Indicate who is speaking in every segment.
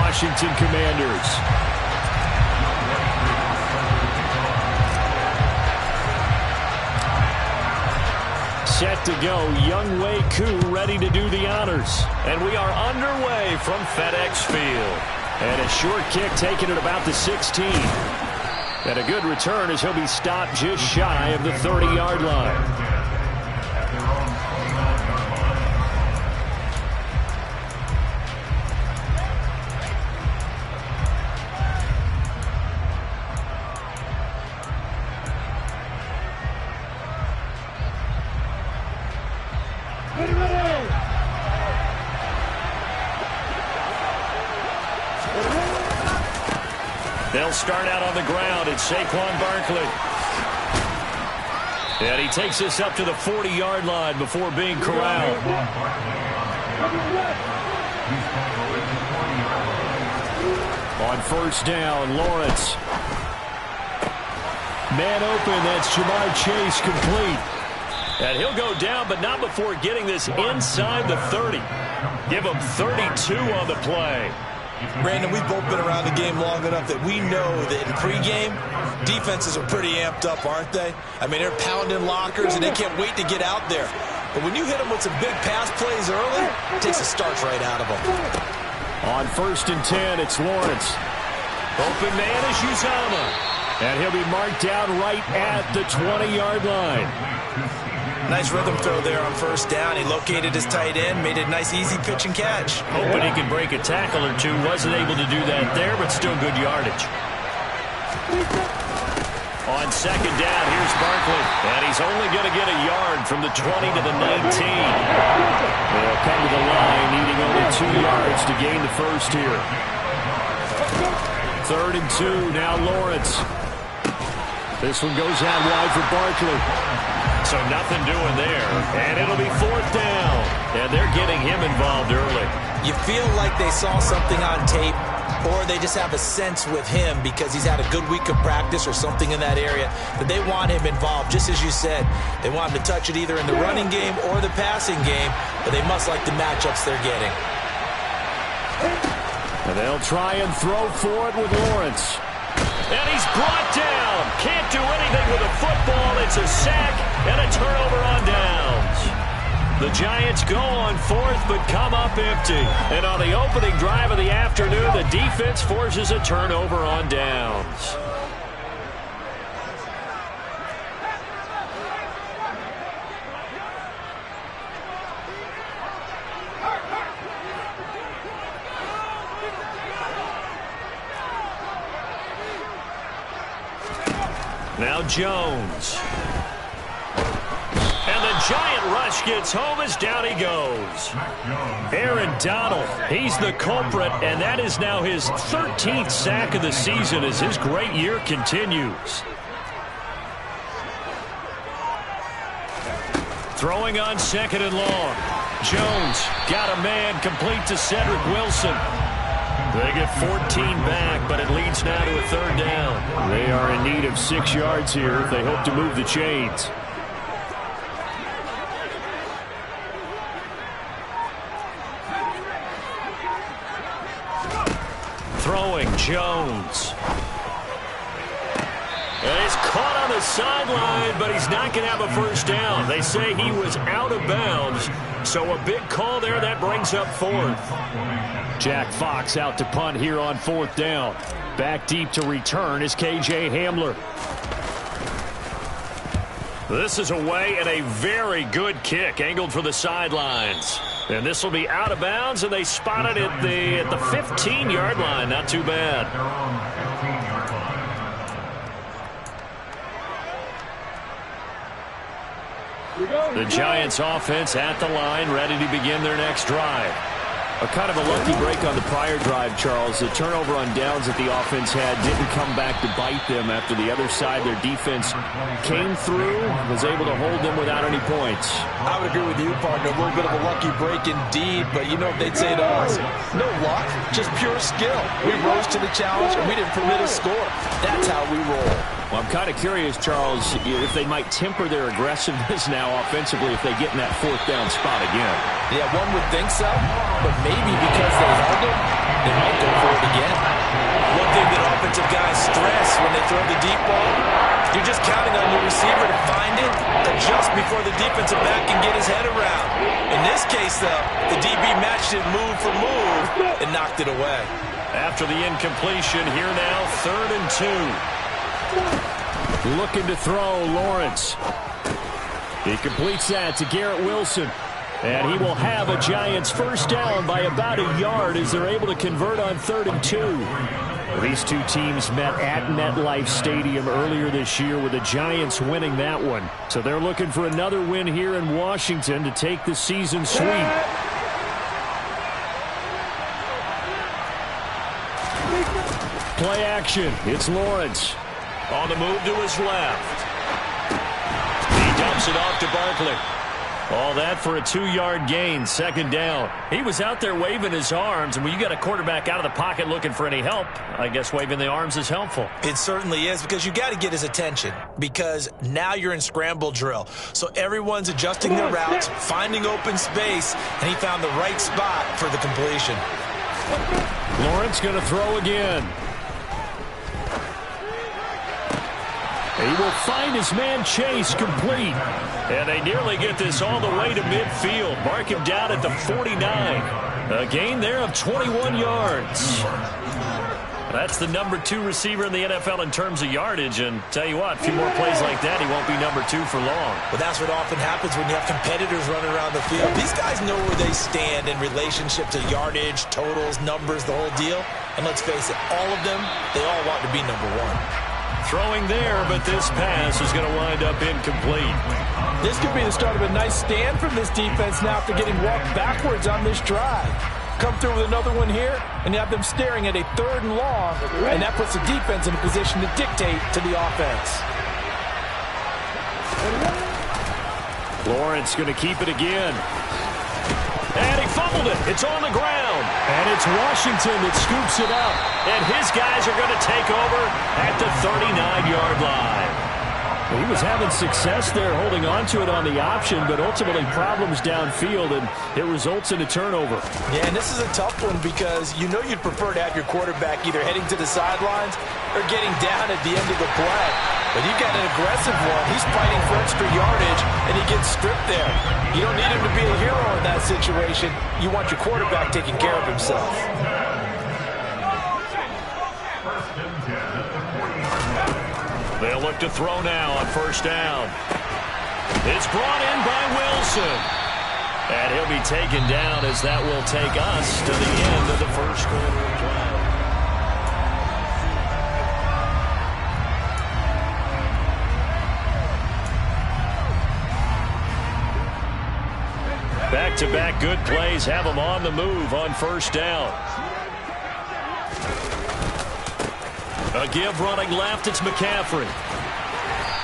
Speaker 1: Washington Commanders. Set to go, Younghoe Koo ready to do the honors. And we are underway from FedEx Field. And a short kick taken at about the 16. And a good return as he'll be stopped just shy of the 30-yard line. They'll start out on the ground. It's Saquon Barkley. And he takes this up to the 40-yard line before being corralled. On first down, Lawrence. Man open, that's Jamar Chase complete. And he'll go down, but not before getting this inside the 30. Give him 32 on the play.
Speaker 2: Brandon, we've both been around the game long enough that we know that in pregame, defenses are pretty amped up, aren't they? I mean, they're pounding lockers, and they can't wait to get out there. But when you hit them with some big pass plays early, it takes the starch right out of them.
Speaker 1: On first and 10, it's Lawrence. Open man is Uzomah. And he'll be marked down right at the 20-yard line.
Speaker 2: Nice rhythm throw there on first down. He located his tight end, made it a nice, easy pitch and catch.
Speaker 1: Hoping he could break a tackle or two. Wasn't able to do that there, but still good yardage. On second down, here's Barkley. And he's only going to get a yard from the 20 to the 19. They'll come to the line, needing only 2 yards to gain the first here. 3rd and 2, now Lawrence. This one goes out wide for Barkley. So nothing doing there. And it'll be 4th down. And they're getting him involved early.
Speaker 2: You feel like they saw something on tape, or they just have a sense with him because he's had a good week of practice or something in that area that they want him involved. Just as you said, they want him to touch it either in the running game or the passing game, but they must like the matchups they're getting.
Speaker 1: And they'll try and throw for it with Lawrence. And he's brought down. Can't do anything with a football. It's a sack and a turnover on downs. The Giants go on 4th but come up empty. And on the opening drive of the afternoon, the defense forces a turnover on downs. Now Jones. And the giant rush gets home as down he goes. Aaron Donald, he's the culprit, and that is now his 13th sack of the season as his great year continues. Throwing on 2nd and long. Jones got a man complete to Cedric Wilson. They get 14 back, but it leads now to a 3rd down. They are in need of 6 yards here if they hope to move the chains. Throwing Jones. And he's caught on the sideline, but he's not going to have a first down. They say he was out of bounds, so a big call there. That brings up 4th. Jack Fox out to punt here on 4th down. Back deep to return is K.J. Hamler. This is away and a very good kick angled for the sidelines. And this will be out of bounds, and they spot it at the 15-yard line. Not too bad. The Giants offense at the line, ready to begin their next drive. A kind of a lucky break on the prior drive, Charles. The turnover on downs that the offense had didn't come back to bite them after the other side. Their defense came through, was able to hold them without any points.
Speaker 2: I would agree with you, partner. A little bit of a lucky break indeed, but you know what they'd say to us? No luck, just pure skill. We rose to the challenge, and we didn't permit a score. That's how we roll.
Speaker 1: Well, I'm kind of curious, Charles, if they might temper their aggressiveness now offensively if they get in that 4th down spot again.
Speaker 2: Yeah, one would think so, but maybe because they held them, they might go for it throw the deep ball, you're just counting on your receiver to find it, adjust before the defensive back can get his head around. In this case, though, the DB matched it move for move and knocked it away.
Speaker 1: After the incompletion, here now, 3rd and 2. Looking to throw, Lawrence. He completes that to Garrett Wilson. And he will have a Giants first down by about a yard as they're able to convert on 3rd and 2. Well, these two teams met at MetLife Stadium earlier this year with the Giants winning that one. So they're looking for another win here in Washington to take the season sweep. Play action. It's Lawrence. On the move to his left. He dumps it off to Barkley. All that for a 2-yard gain, 2nd down. He was out there waving his arms, and when you got a quarterback out of the pocket looking for any help, I guess waving the arms is helpful.
Speaker 2: It certainly is, because you got to get his attention, because now you're in scramble drill. So everyone's adjusting their routes, finding open space, and he found the right spot for the completion.
Speaker 1: Lawrence going to throw again. He will find his man Chase complete. And they nearly get this all the way to midfield. Mark him down at the 49. A gain there of 21 yards. That's the number 2 receiver in the NFL in terms of yardage. And tell you what, a few more plays like that, he won't be number 2 for long.
Speaker 2: Well, that's what often happens when you have competitors running around the field. These guys know where they stand in relationship to yardage, totals, numbers, the whole deal. And let's face it, all of them, they all want to be number 1.
Speaker 1: Throwing there, but this pass is going to wind up incomplete.
Speaker 3: This could be the start of a nice stand from this defense now after getting walked backwards on this drive. Come through with another one here, and you have them staring at a 3rd and long, and that puts the defense in a position to dictate to the offense.
Speaker 1: Lawrence going to keep it again. And he fumbled it. It's on the ground. And it's Washington that scoops it up. And his guys are going to take over at the 39-yard line. He was having success there holding on to it on the option, but ultimately problems downfield, and it results in a turnover.
Speaker 3: Yeah, and this is a tough one because you know you'd prefer to have your quarterback either heading to the sidelines or getting down at the end of the play. But you've got an aggressive one. He's fighting for extra yardage, and he gets stripped there. You don't need him to be a hero in that situation. You want your quarterback taking care of himself.
Speaker 1: They'll look to throw now on 1st down. It's brought in by Wilson. And he'll be taken down as that will take us to the end of the 1st quarter of play. Back-to-back good plays have them on the move on 1st down. A give running left, it's McCaffrey.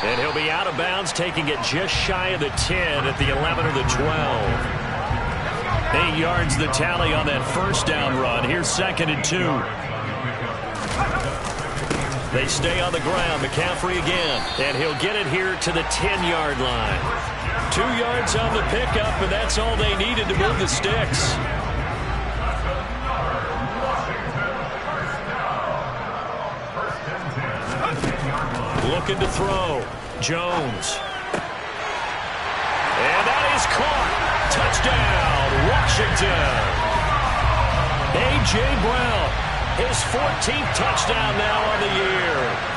Speaker 1: And he'll be out of bounds, taking it just shy of the 10 at the 11 or the 12. 8 yards the tally on that 1st down run. Here's 2nd and 2. They stay on the ground. McCaffrey again. And he'll get it here to the 10-yard line. 2 yards on the pickup, and that's all they needed to move the sticks. Looking to throw. Jones. And that is caught. Touchdown, Washington. A.J. Brown, his 14th touchdown now on the year.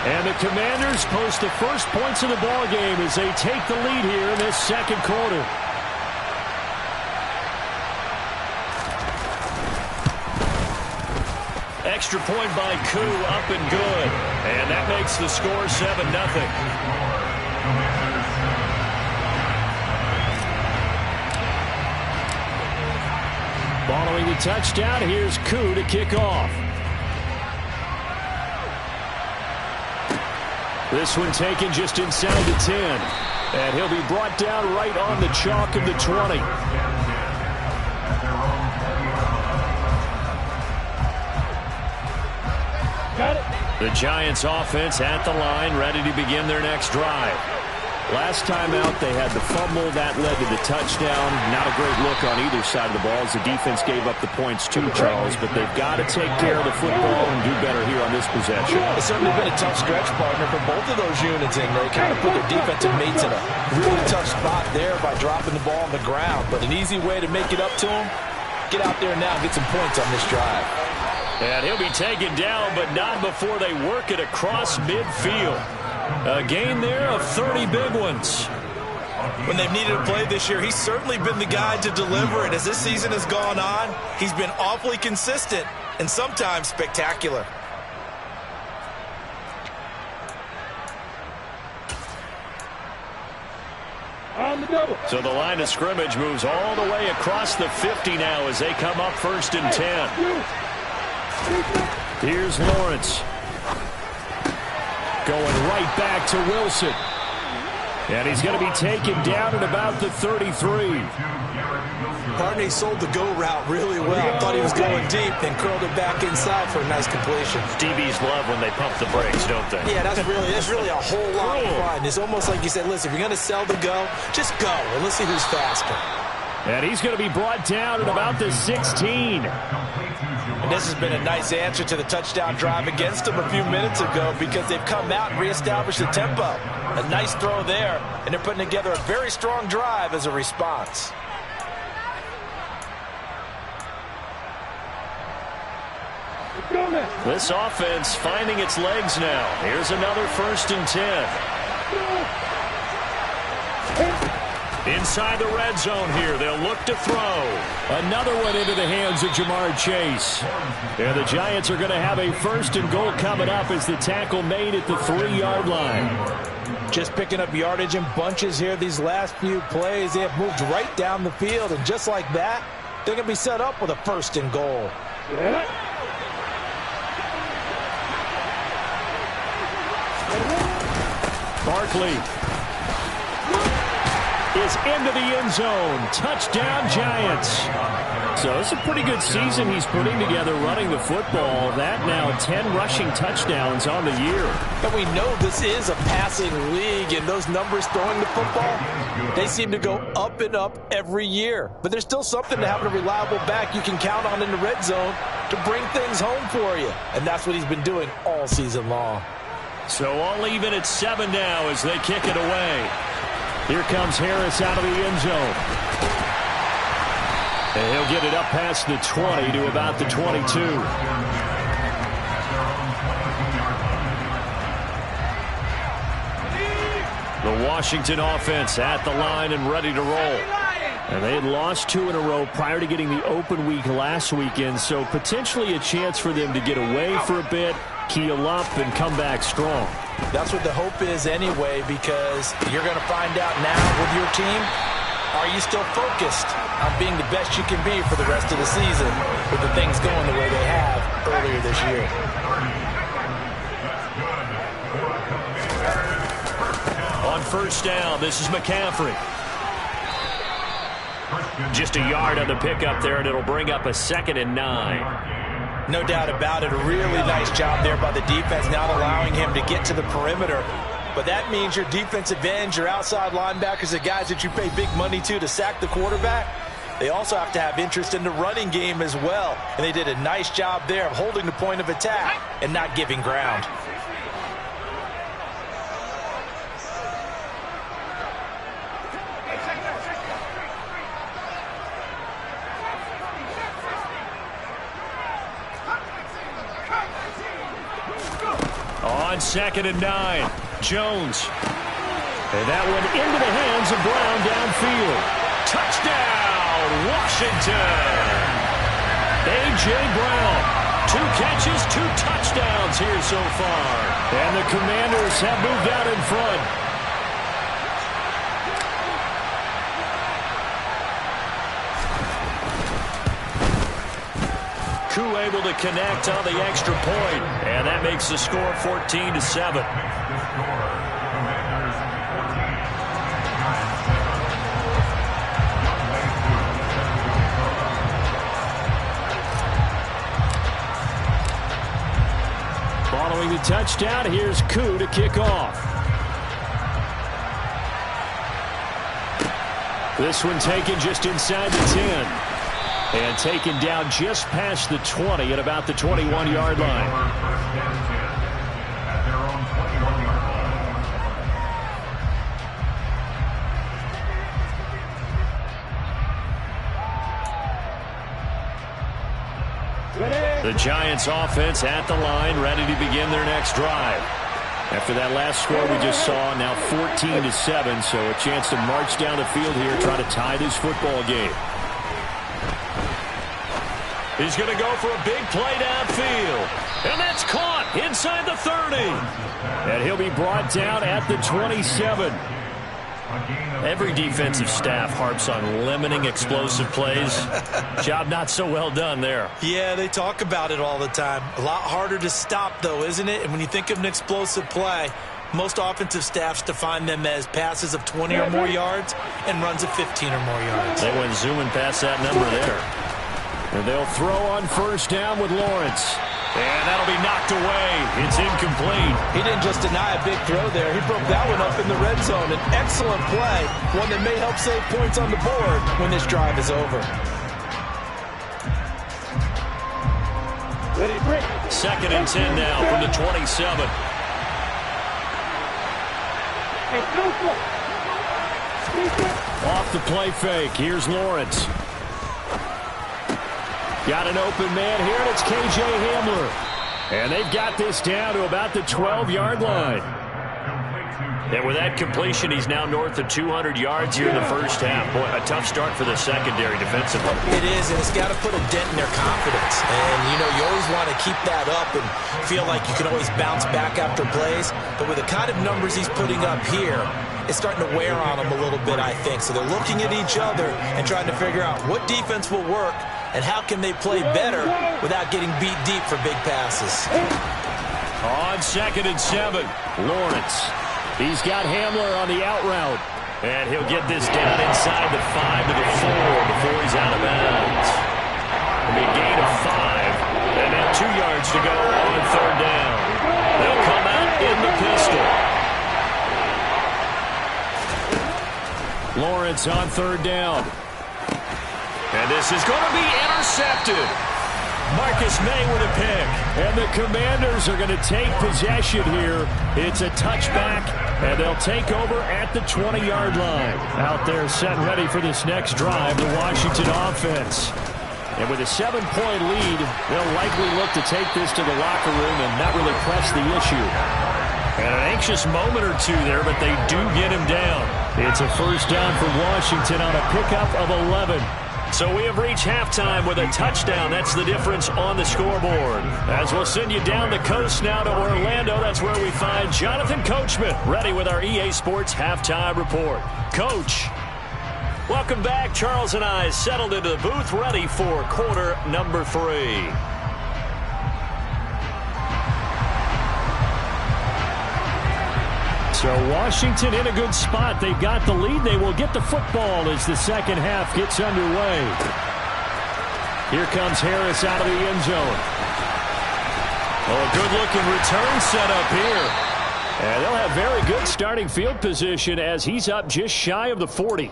Speaker 1: And the Commanders post the first points of the ballgame as they take the lead here in this 2nd quarter. Extra point by Koo, up and good. And that makes the score 7-0. Following the touchdown, here's Koo to kick off. This one taken just inside the 10. And he'll be brought down right on the chalk of the 20.
Speaker 3: Got it.
Speaker 1: The Giants offense at the line, ready to begin their next drive. Last time out, they had the fumble. That led to the touchdown. Not a great look on either side of the ball as the defense gave up the points too, Charles. But they've got to take care of the football and do better here on this possession.
Speaker 3: It's certainly been a tough stretch, partner, for both of those units, and they kind of put their defensive mates in a really tough spot there by dropping the ball on the ground. But an easy way to make it up to them, get out there now and get some points on this drive.
Speaker 1: And he'll be taken down, but not before they work it across midfield. A gain there of 30 big ones.
Speaker 2: When they've needed a play this year, he's certainly been the guy to deliver it. As this season has gone on, he's been awfully consistent and sometimes spectacular.
Speaker 4: On the double.
Speaker 1: So the line of scrimmage moves all the way across the 50 now as they come up 1st and 10. Here's Lawrence. Going right back to Wilson. And he's going to be taken down at about the 33.
Speaker 2: Partner sold the go route really well. Thought he was going deep, then curled it back inside for a nice completion.
Speaker 1: DBs love when they pump the brakes, don't they?
Speaker 2: Yeah, that's really a whole lot of fun. It's almost like you said, listen, if you're going to sell the go, just go, and let's see who's faster.
Speaker 1: And he's going to be brought down at about the 16.
Speaker 3: And this has been a nice answer to the touchdown drive against them a few minutes ago because they've come out and reestablished the tempo. A nice throw there, and they're putting together a very strong drive as a response.
Speaker 1: This offense finding its legs now. Here's another 1st and 10. Inside the red zone here, they'll look to throw. Another one into the hands of Jamar Chase. And the Giants are going to have a 1st and goal coming up as the tackle made at the 3-yard line.
Speaker 3: Just picking up yardage in bunches here these last few plays. They have moved right down the field, and just like that, they're going to be set up with a 1st and goal.
Speaker 1: Barkley is into the end zone. Touchdown, Giants. So it's a pretty good season he's putting together running the football. That now 10 rushing touchdowns on the year.
Speaker 3: And we know this is a passing league, and those numbers throwing the football, they seem to go up and up every year. But there's still something to having a reliable back you can count on in the red zone to bring things home for you. And that's what he's been doing all season long.
Speaker 1: So all even at 7 now as they kick it away. Here comes Harris out of the end zone. And he'll get it up past the 20 to about the 22. The Washington offense at the line and ready to roll. And they had lost 2 in a row prior to getting the open week last weekend, so potentially a chance for them to get away for a bit, keel up, and come back strong.
Speaker 3: That's what the hope is anyway, because you're going to find out now with your team, are you still focused on being the best you can be for the rest of the season with the things going the way they have earlier this year?
Speaker 1: On 1st down, this is McCaffrey. Just a yard on the pickup there, and it'll bring up a 2nd and 9.
Speaker 3: No doubt about it. A really nice job there by the defense, not allowing him to get to the perimeter. But that means your defensive ends, your outside linebackers, the guys that you pay big money to sack the quarterback, they also have to have interest in the running game as well. And they did a nice job there of holding the point of attack and not giving ground.
Speaker 1: On 2nd and 9, Jones. And that one into the hands of Brown downfield. Touchdown, Washington. A.J. Brown, 2 catches, 2 touchdowns here so far. And the Commanders have moved out in front. Koo able to connect on the extra point, and that makes the score 14-7. Following the touchdown, here's Koo to kick off. This one taken just inside the 10. And taken down just past the 20 at about the 21-yard line. The Giants offense at the line, ready to begin their next drive. After that last score we just saw, now 14-7, so a chance to march down the field here, try to tie this football game. He's going to go for a big play downfield. And that's caught inside the 30. And he'll be brought down at the 27. Every defensive staff harps on limiting explosive plays. Job not so well done there.
Speaker 2: Yeah, they talk about it all the time. A lot harder to stop, though, isn't it? And when you think of an explosive play, most offensive staffs define them as passes of 20 or more yards and runs of 15 or more yards.
Speaker 1: They went zooming past that number there. And they'll throw on first down with Lawrence. And that'll be knocked away. It's incomplete.
Speaker 3: He didn't just deny a big throw there. He broke that one up in the red zone. An excellent play, one that may help save points on the board when this drive is over.
Speaker 1: Second and 10 now from the 27. Off the play fake. Here's Lawrence. Got an open man here, and it's K.J. Hamler. And they've got this down to about the 12-yard line. And with that completion, he's now north of 200 yards here in the first half. Boy, a tough start for the secondary defensively.
Speaker 2: It is, and it's got to put a dent in their confidence. And, you know, you always want to keep that up and feel like you can always bounce back after plays. But with the kind of numbers he's putting up here, it's starting to wear on them a little bit, I think. So they're looking at each other and trying to figure out what defense will work and how can they play better without getting beat deep for big passes.
Speaker 1: On second and 7, Lawrence. He's got Hamler on the out route. And he'll get this down inside the 5 to the 4 before he's out of bounds. It'll be a gain of 5. And now 2 yards to go on third down. They'll come out in the pistol. Lawrence on third down. And this is going to be intercepted. Marcus May with a pick. And the Commanders are going to take possession here. It's a touchback, and they'll take over at the 20-yard line. Out there set ready for this next drive, the Washington offense. And with a 7-point lead, they'll likely look to take this to the locker room and not really press the issue. And an anxious moment or two there, but they do get him down. It's a first down for Washington on a pickup of 11. So we have reached halftime with a touchdown. That's the difference on the scoreboard. As we'll send you down the coast now to Orlando, that's where we find Jonathan Coachman, ready with our EA Sports Halftime Report. Coach, welcome back. Charles and I settled into the booth, ready for quarter number 3. So Washington in a good spot. They've got the lead. They will get the football as the second half gets underway. Here comes Harris out of the end zone. Oh, a good-looking return set up here. And they'll have very good starting field position as he's up just shy of the 40.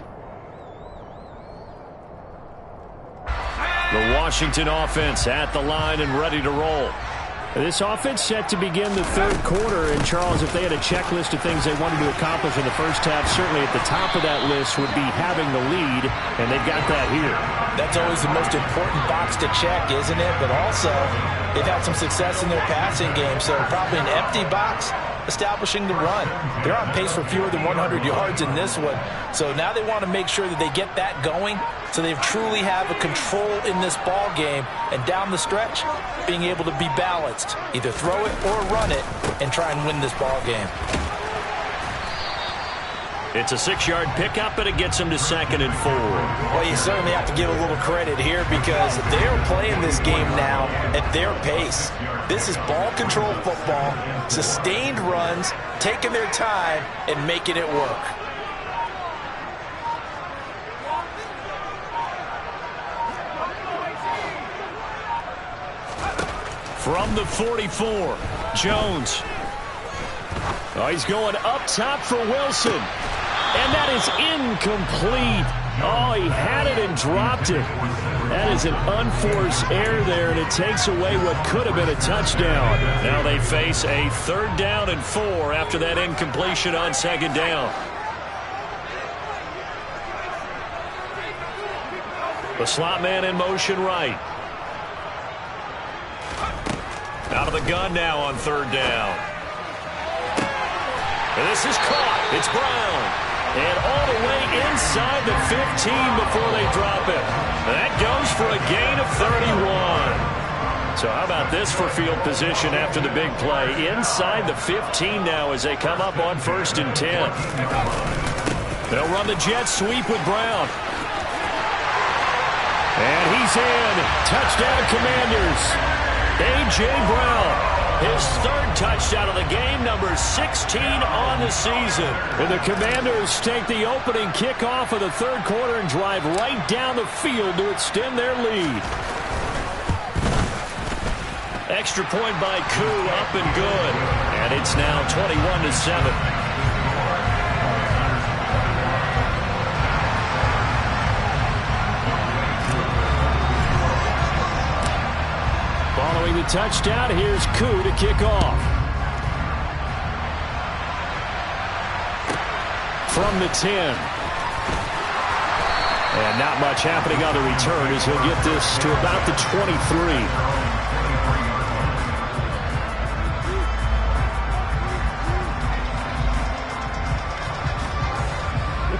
Speaker 1: The Washington offense at the line and ready to roll. This offense set to begin the third quarter. And, Charles, if they had a checklist of things they wanted to accomplish in the first half, certainly at the top of that list would be having the lead, and they've got that here.
Speaker 3: That's always the most important box to check, isn't it? But also, they've had some success in their passing game, so probably an empty box establishing the run. They're on pace for fewer than 100 yards in this one. So now they want to make sure that they get that going so they truly have a control in this ball game, and down the stretch, being able to be balanced. Either throw it or run it and try and win this ball game.
Speaker 1: It's a 6-yard pickup, and it gets them to second and 4.
Speaker 3: Well, you certainly have to give a little credit here because they're playing this game now at their pace. This is ball control football, sustained runs, taking their time, and making it work.
Speaker 1: From the 44, Jones. Oh, he's going up top for Wilson. And that is incomplete. Oh, he had it and dropped it. That is an unforced error there, and it takes away what could have been a touchdown. Now they face a 3rd down and 4 after that incompletion on 2nd down. The slot man in motion right. Out of the gun now on 3rd down. And this is caught. It's Brown. And all the way inside the 15 before they drop it. That goes for a gain of 31. So how about this for field position after the big play? Inside the 15 now as they come up on 1st and 10. They'll run the jet sweep with Brown. And he's in. Touchdown, Commanders. A.J. Brown. His 3rd touchdown of the game, number 16 on the season. And the Commanders take the opening kickoff of the 3rd quarter and drive right down the field to extend their lead. Extra point by Koo, up and good. And it's now 21-7. Following the touchdown, here's Koo to kick off. From the 10. And not much happening on the return as he'll get this to about the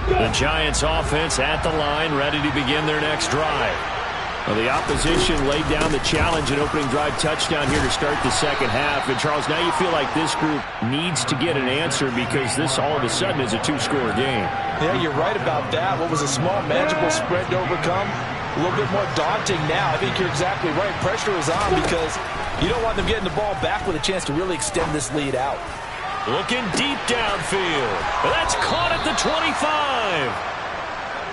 Speaker 1: 23. The Giants offense at the line, ready to begin their next drive. Well, the opposition laid down the challenge and opening drive touchdown here to start the 2nd half. And, Charles, now you feel like this group needs to get an answer because this all of a sudden is a 2-score game.
Speaker 3: Yeah, you're right about that. What was a small, manageable spread to overcome, a little bit more daunting now. I think you're exactly right. Pressure is on because you don't want them getting the ball back with a chance to really extend this lead out.
Speaker 1: Looking deep downfield. That's caught at the 25.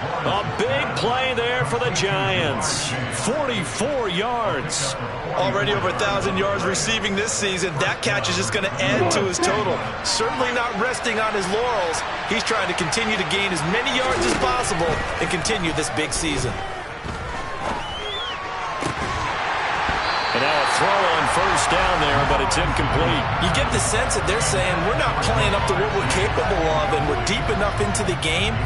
Speaker 1: A big play there for the Giants. 44 yards.
Speaker 3: Already over 1,000 yards receiving this season. That catch is just going to add to his total. Certainly not resting on his laurels. He's trying to continue to gain as many yards as possible and continue this big season.
Speaker 1: And now a throw on 1st down there, but it's incomplete.
Speaker 3: You get the sense that they're saying we're not playing up to what we're capable of, and we're deep enough into the game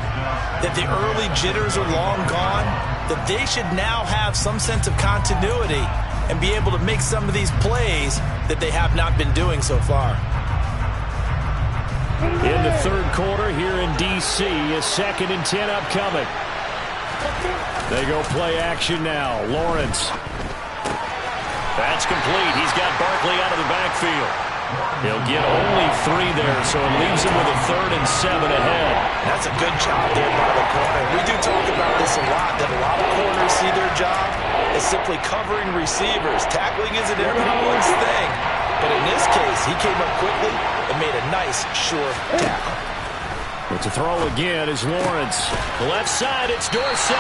Speaker 3: that the early jitters are long gone, that they should now have some sense of continuity and be able to make some of these plays that they have not been doing so far.
Speaker 1: In the 3rd quarter here in D.C., a 2nd and 10 upcoming. They go play action now. Lawrence. That's complete. He's got Barkley out of the backfield. He'll get only 3 there, so it leaves him with a 3rd and 7 ahead.
Speaker 3: That's a good job there by the corner. We do talk about this a lot, that a lot of corners see their job as simply covering receivers. Tackling isn't everyone's thing. But in this case, he came up quickly and made a nice, sure tackle.
Speaker 1: But to throw again is Lawrence. The left side, it's Dorsett.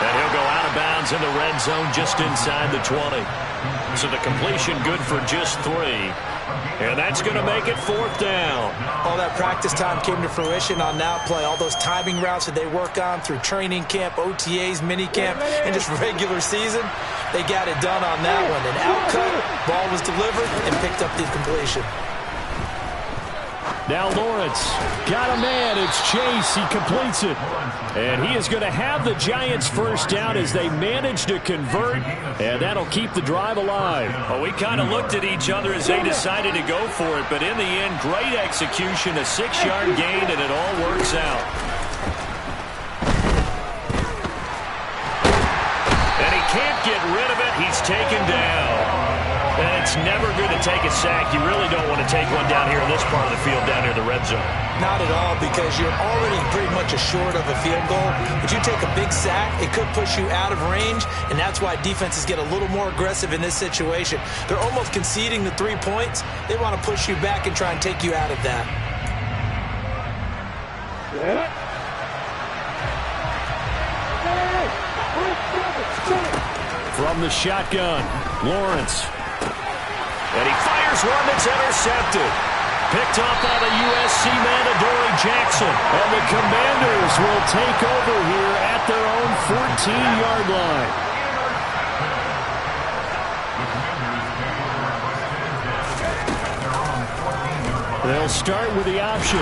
Speaker 1: And he'll go out of bounds in the red zone just inside the 20. So the completion good for just 3. And that's going to make it 4th down.
Speaker 3: All that practice time came to fruition on that play. All those timing routes that they work on through training camp, OTAs, minicamp, and just regular season, they got it done on that one. An outcut, ball was delivered, and picked up the completion.
Speaker 1: Now Lawrence got a man. It's Chase. He completes it. And he is going to have the Giants 1st down as they manage to convert. And that'll keep the drive alive. Well, we kind of looked at each other as they decided to go for it. But in the end, great execution, a 6-yard gain, and it all works out. And he can't get rid of it. He's taken down. And it's never good to take a sack. You really don't want to take one down here in this part of the field, down near the red zone.
Speaker 3: Not at all, because you're already pretty much assured of a field goal. But you take a big sack, it could push you out of range, and that's why defenses get a little more aggressive in this situation. They're almost conceding the 3 points. They want to push you back and try and take you out of that.
Speaker 1: From the shotgun, Lawrence. And he fires one that's intercepted. picked up by the USC man, Adoree Jackson. And the Commanders will take over here at their own 14-yard line. They'll start with the option.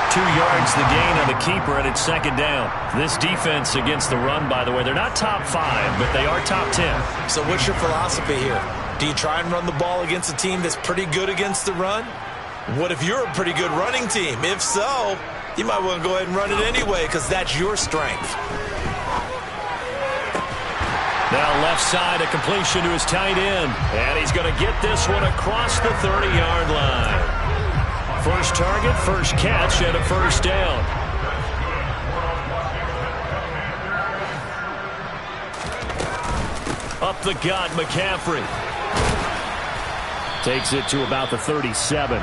Speaker 1: 2 yards the gain on the keeper, and it's second down. This defense against the run, by the way, they're not top 5, but they are top 10.
Speaker 2: So what's your philosophy here? Do you try and run the ball against a team that's pretty good against the run? What if you're a pretty good running team? If so, you might want to go ahead and run it anyway because that's your strength.
Speaker 1: Now left side, a completion to his tight end. And he's going to get this one across the 30-yard line. First target, first catch, and a first down. Up the gut, McCaffrey. Takes it to about the 37.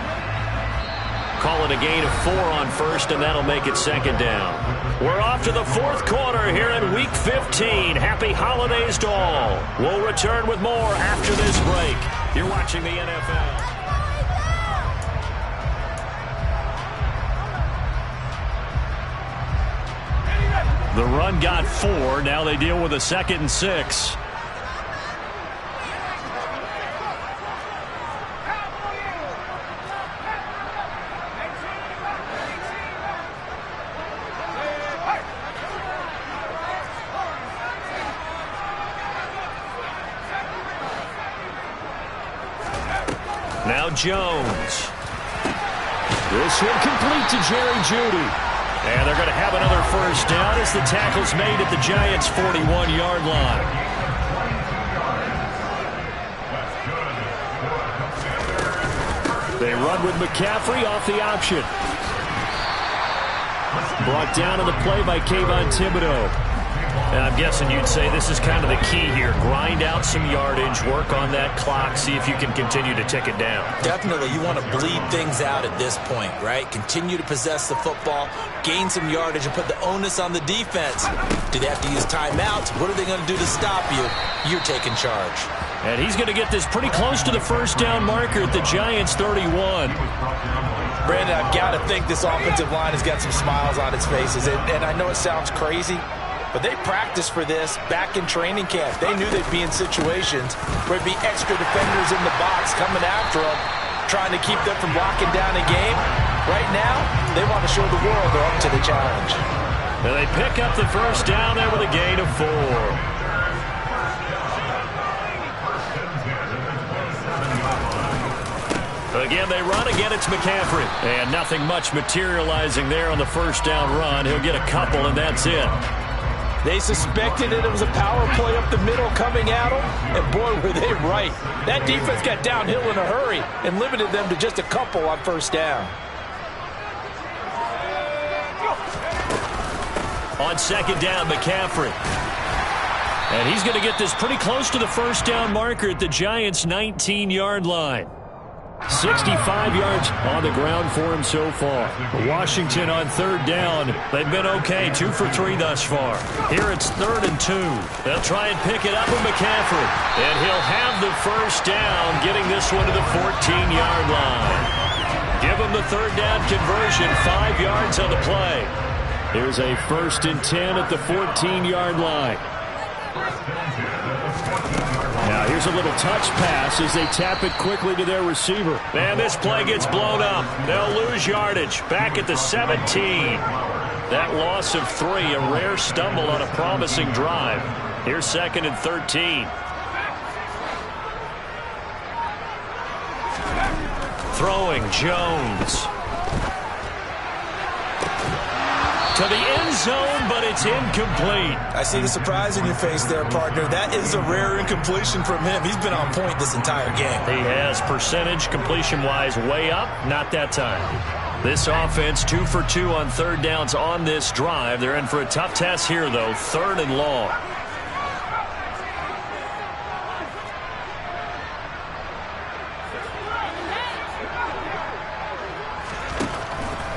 Speaker 1: Call it a gain of 4 on first, and that'll make it second down. We're off to the fourth quarter here in Week 15. Happy holidays to all. We'll return with more after this break. You're watching the NFL. The run got 4. Now they deal with a 2nd and 6. Now Jones. This one complete to Jerry Jeudy. And they're going to have another first down as the tackle's made at the Giants' 41-yard line. They run with McCaffrey off the option. Brought down on the play by Kayvon Thibodeau. And I'm guessing you'd say this is kind of the key here. Grind out some yardage, work on that clock, see if you can continue to tick it down.
Speaker 2: Definitely. You want to bleed things out at this point, right? Continue to possess the football, gain some yardage, and put the onus on the defense. Do they have to use timeouts? What are they going to do to stop you? You're taking charge.
Speaker 1: And he's going to get this pretty close to the first down marker at the Giants' 31.
Speaker 3: Brandon, I've got to think this offensive line has got some smiles on its faces. And I know it sounds crazy, but they practiced for this back in training camp. They knew they'd be in situations where it'd be extra defenders in the box coming after them, trying to keep them from locking down a game. Right now, they want to show the world they're up to the challenge.
Speaker 1: And they pick up the first down there with a gain of 4. Again, they run. Again, it's McCaffrey. And nothing much materializing there on the first down run. He'll get a couple, and that's it.
Speaker 3: They suspected it was a power play up the middle coming at them, and boy, were they right. That defense got downhill in a hurry and limited them to just a couple on first down.
Speaker 1: On second down, McCaffrey. And he's going to get this pretty close to the first down marker at the Giants' 19-yard line. 65 yards on the ground for him so far. Washington on third down. They've been okay, 2 for 3 thus far. Here it's 3rd and 2. They'll try and pick it up with McCaffrey. And he'll have the first down, getting this one to the 14-yard line. Give him the third down conversion, 5 yards on the play. Here's a 1st and 10 at the 14-yard line. Now here's a little touch pass as they tap it quickly to their receiver. And this play gets blown up. They'll lose yardage. Back at the 17. That loss of 3, a rare stumble on a promising drive. Here's 2nd and 13. Throwing Jones. To the end zone, but it's incomplete.
Speaker 2: I see the surprise in your face there, partner. That is a rare incompletion from him. He's been on point this entire game.
Speaker 1: He has percentage completion-wise way up. Not that time. This offense 2 for 2 on third downs on this drive. They're in for a tough test here, though. 3rd and long.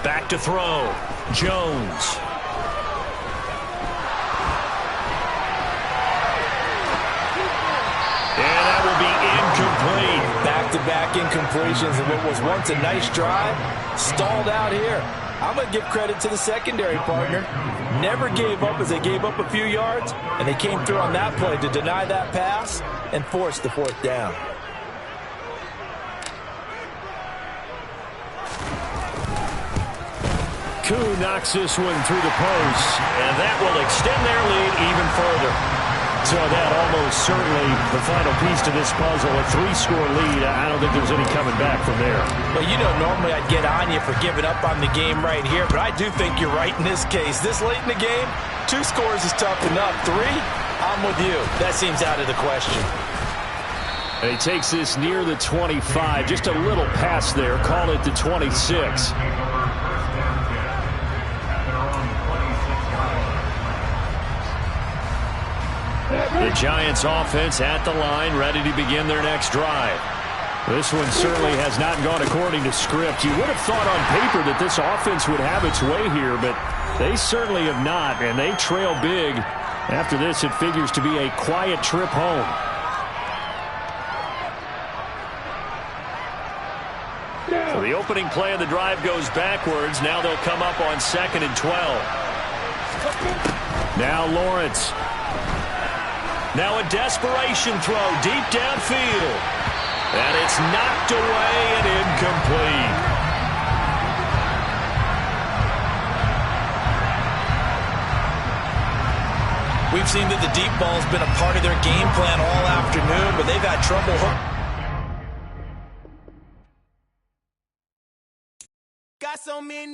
Speaker 1: Back to throw. Jones. And that will be incomplete.
Speaker 2: Back
Speaker 3: back-to-back incompletions and what was once a nice drive stalled out here. I'm going to give credit to the secondary partner. Never gave up as they gave up a few yards, and they came through on that play to deny that pass and force the fourth down.
Speaker 1: Koo knocks this one through the post, and that will extend their lead even further. So that almost certainly the final piece to this puzzle, a 3-score lead. I don't think there's any coming back from there.
Speaker 3: Well, you know, normally I'd get on you for giving up on the game right here, but I do think you're right in this case. This late in the game, 2 scores is tough enough. 3, I'm with you. That seems out of the question.
Speaker 1: And he takes this near the 25, just a little pass there. Call it the 26. The Giants offense at the line, ready to begin their next drive. This one certainly has not gone according to script. You would have thought on paper that this offense would have its way here, but they certainly have not, and they trail big. After this, it figures to be a quiet trip home. So the opening play of the drive goes backwards. Now they'll come up on 2nd and 12. Now Lawrence. Now a desperation throw deep downfield. And it's knocked away and incomplete.
Speaker 3: We've seen that the deep ball's been a part of their game plan all afternoon, but they've had trouble hooking. Got so many